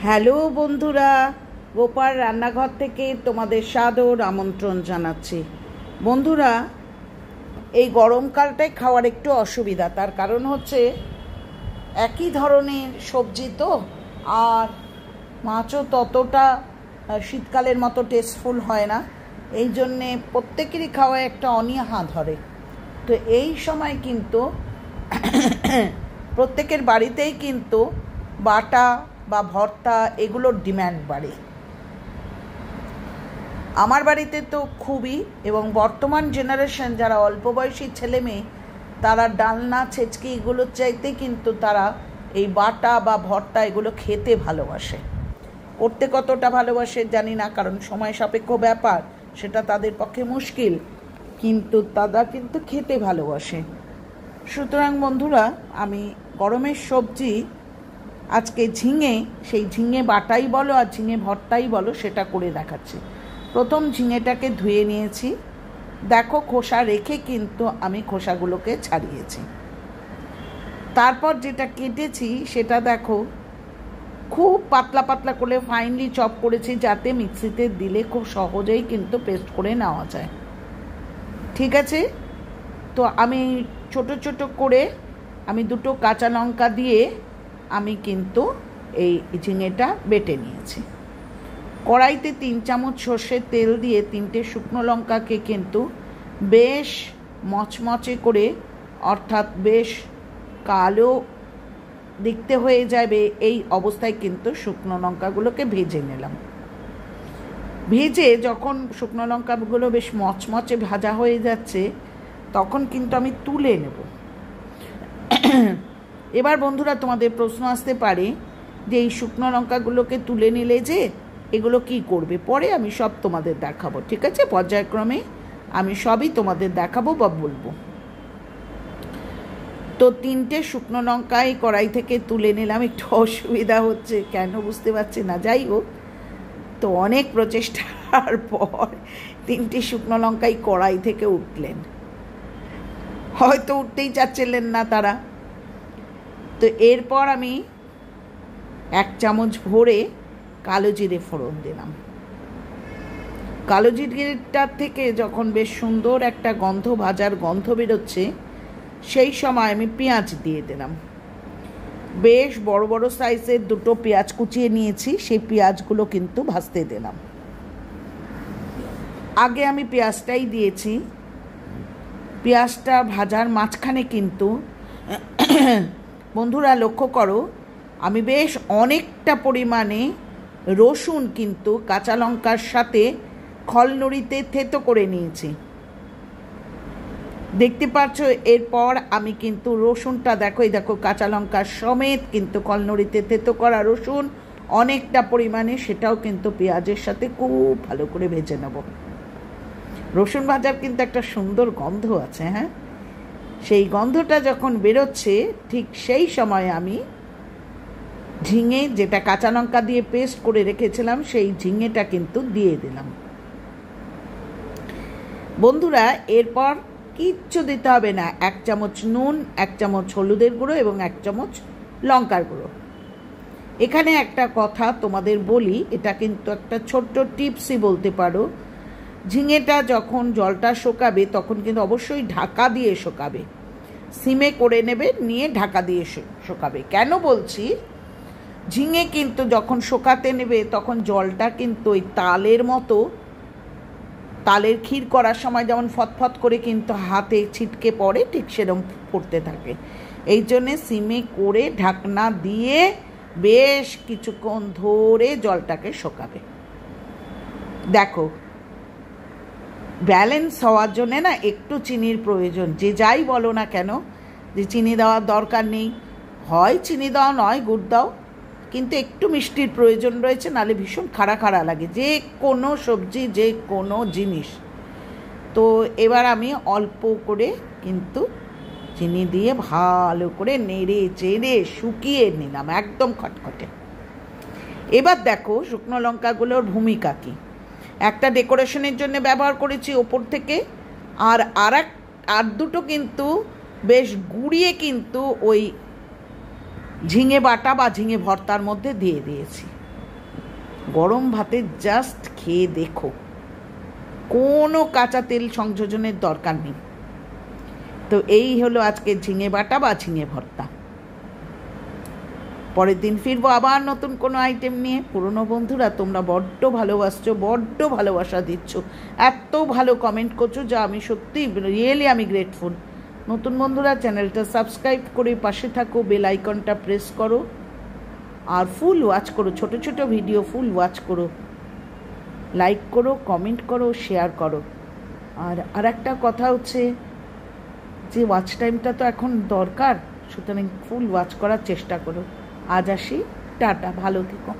Hello বন্ধুরা, গোপাল রান্নাঘর থেকে তোমাদের সাদর আমন্ত্রণ জানাচ্ছি। বন্ধুরা, এই গরমকালটায় খাওয়ার একটু অসুবিধা, তার কারণ হচ্ছে একই ধরনের সবজি তো, আর মাছও ততটা শীতকালের মতো টেস্টফুল হয় না, এই জন্যে প্রত্যেকেরই খাওয়ায় একটা অনীহা ধরে। তো এই সময় কিন্তু প্রত্যেকের বাড়িতেই কিন্তু বাটা বা ভর্তা এগুলোর ডিম্যান্ড বাড়ে। আমার বাড়িতে তো খুবই, এবং বর্তমান জেনারেশন যারা অল্প বয়সী ছেলে মেয়ে, তারা ডালনা ছেচকি এগুলোর চাইতে কিন্তু তারা এই বাটা বা ভর্তা এগুলো খেতে ভালোবাসে। করতে কতটা ভালোবাসে জানি না, কারণ সময় সাপেক্ষ ব্যাপার, সেটা তাদের পক্ষে মুশকিল, কিন্তু তারা কিন্তু খেতে ভালোবাসে। সুতরাং বন্ধুরা, আমি গরমের সবজি আজকে সেই ঝিঙে বাটাই বলো আর ঝিঙে ভর্তাই বলো, সেটা করে দেখাচ্ছি। প্রথম ঝিঙেটাকে ধুয়ে নিয়েছি, দেখো খোসা রেখে কিন্তু আমি খোসাগুলোকে ছাড়িয়েছি। তারপর যেটা কেটেছি সেটা দেখো খুব পাতলা পাতলা করে ফাইনলি চপ করেছি, যাতে মিক্সিতে দিলে খুব সহজেই কিন্তু পেস্ট করে নেওয়া যায়। ঠিক আছে, তো আমি ছোট ছোট করে আমি দুটো কাঁচা লঙ্কা দিয়ে আমি কিন্তু এই ঝিঙেটা বেটে নিয়েছি। কড়াইতে 3 চামচ সর্ষের তেল দিয়ে 3টে শুকনো লঙ্কাকে কিন্তু বেশ মচমচে করে, অর্থাৎ বেশ কালো দেখতে হয়ে যাবে এই অবস্থায় কিন্তু শুকনো লঙ্কাগুলোকে ভেজে নিলাম। ভেজে যখন শুকনো লঙ্কাগুলো বেশ মচমচে ভাজা হয়ে যাচ্ছে, তখন কিন্তু আমি তুলে নেব। এবার বন্ধুরা, তোমাদের প্রশ্ন আসতে পারে যে এই শুকনো লঙ্কাগুলোকে তুলে নিলে যে এগুলো কি করবে, পরে আমি সব তোমাদের দেখাবো। ঠিক আছে, পর্যায়ক্রমে আমি সবই তোমাদের দেখাবো বা বলবো। তো 3টে শুকনো লঙ্কা এই কড়াই থেকে তুলে নিলাম। একটু অসুবিধা হচ্ছে, কেন বুঝতে পারছি না, যাই হোক। তো অনেক প্রচেষ্টার পর 3টে শুকনো লঙ্কাই কড়াই থেকে উঠলেন, হয়তো উঠতেই চাচ্ছিলেন না তারা। তো এরপর আমি 1 চামচ ভরে কালো জিরে ফোড়ন দিলাম। কালো জিরেটার থেকে যখন বেশ সুন্দর একটা গন্ধ, ভাজার গন্ধ বেরোচ্ছে, সেই সময় আমি পেঁয়াজ দিয়ে দিলাম। বেশ বড় বড় সাইজের 2টো পেঁয়াজ কুচিয়ে নিয়েছি, সেই পেঁয়াজগুলো কিন্তু ভাজতে দিলাম। আগে আমি পেঁয়াজটাই দিয়েছি। পেঁয়াজটা ভাজার মাঝখানে কিন্তু বন্ধুরা লক্ষ্য করো, আমি বেশ অনেকটা পরিমাণে রসুন কিন্তু কাঁচা লঙ্কার সাথে খলনুড়িতে থেতো করে নিয়েছি। দেখতে পাচ্ছ, এরপর আমি কিন্তু রসুনটা দেখো, এই দেখো কাঁচা লঙ্কার সমেত কিন্তু খলনুড়িতে থেতো করা রসুন অনেকটা পরিমাণে, সেটাও কিন্তু পেঁয়াজের সাথে খুব ভালো করে ভেজে নেব। রসুন ভাজার কিন্তু একটা সুন্দর গন্ধ আছে, হ্যাঁ, সেই গন্ধটা যখন বেরোচ্ছে, ঠিক সেই সময় আমি ঝিঙে, যেটা কাঁচা লঙ্কা দিয়ে পেস্ট করে রেখেছিলাম, সেই ঝিঙেটা কিন্তু দিয়ে দিলাম। বন্ধুরা, এরপর কিচ্ছু দিতে হবে না, 1 চামচ নুন, 1 চামচ হলুদের গুঁড়ো এবং 1 চামচ লঙ্কার গুঁড়ো। এখানে একটা কথা তোমাদের বলি, এটা কিন্তু একটা ছোট্ট টিপসই বলতে পারো। ঝিঙেটা যখন জলটা শোকাবে, তখন কিন্তু অবশ্যই ঢাকা দিয়ে শোকাবে, সিমে করে নেবে, নিয়ে ঢাকা দিয়ে শোকাবে। কেন বলছি, ঝিঙে কিন্তু যখন শোকাতে নেবে, তখন জলটা কিন্তু ওই তালের মতো, তালের ক্ষীর করার সময় যেমন ফটফট করে কিন্তু হাতে ছিটকে পড়ে, ঠিক সেরকম পড়তে থাকে। এই জন্যে সিমে করে ঢাকনা দিয়ে বেশ কিছুক্ষণ ধরে জলটাকে শোকাবে। দেখো, ব্যালেন্স হওয়ার জন্যে না একটু চিনির প্রয়োজন। যে যাই বলো না কেন যে চিনি দেওয়ার দরকার নেই, হয় চিনি দাও নয় গুড় দাও, কিন্তু একটু মিষ্টির প্রয়োজন রয়েছে, নাহলে ভীষণ খাড়া খাড়া লাগে যে কোনো সবজি, যে কোনো জিনিস। তো এবার আমি অল্প করে কিন্তু চিনি দিয়ে ভালো করে নেড়ে চেড়ে শুকিয়ে নিলাম, একদম খটখটে। এবার দেখো শুকনো লঙ্কাগুলোর ভূমিকা কী। একটা ডেকোরেশনের জন্য ব্যবহার করেছি ওপর থেকে, আর দুটো কিন্তু বেশ গুঁড়িয়ে কিন্তু ওই ঝিঙে বাটা বা ঝিঙে ভর্তার মধ্যে দিয়ে দিয়েছি। গরম ভাতে জাস্ট খেয়ে দেখো, কোনো কাঁচা তেল সংযোজনের দরকার নেই। তো এই হলো আজকে ঝিঙে বাটা বা ঝিঙে ভর্তা। পরের দিন ফিরবো আবার নতুন কোনো আইটেম নিয়ে। পুরনো বন্ধুরা তোমরা বড্ড ভালোবাসছো, বড্ড ভালোবাসা দিচ্ছ, এত ভালো কমেন্ট করছো, যা আমি সত্যি রিয়েলি আমি গ্রেটফুল। নতুন বন্ধুরা চ্যানেলটা সাবস্ক্রাইব করে পাশে থাকো, বেল আইকনটা প্রেস করো, আর ফুল ওয়াচ করো, ছোট ছোট ভিডিও ফুল ওয়াচ করো, লাইক করো, কমেন্ট করো, শেয়ার করো। আর একটা কথা হচ্ছে যে ওয়াচ টাইমটা তো এখন দরকার, সুতরাং ফুল ওয়াচ করার চেষ্টা করো। আজ আসি, টাটা, ভালো থেকো।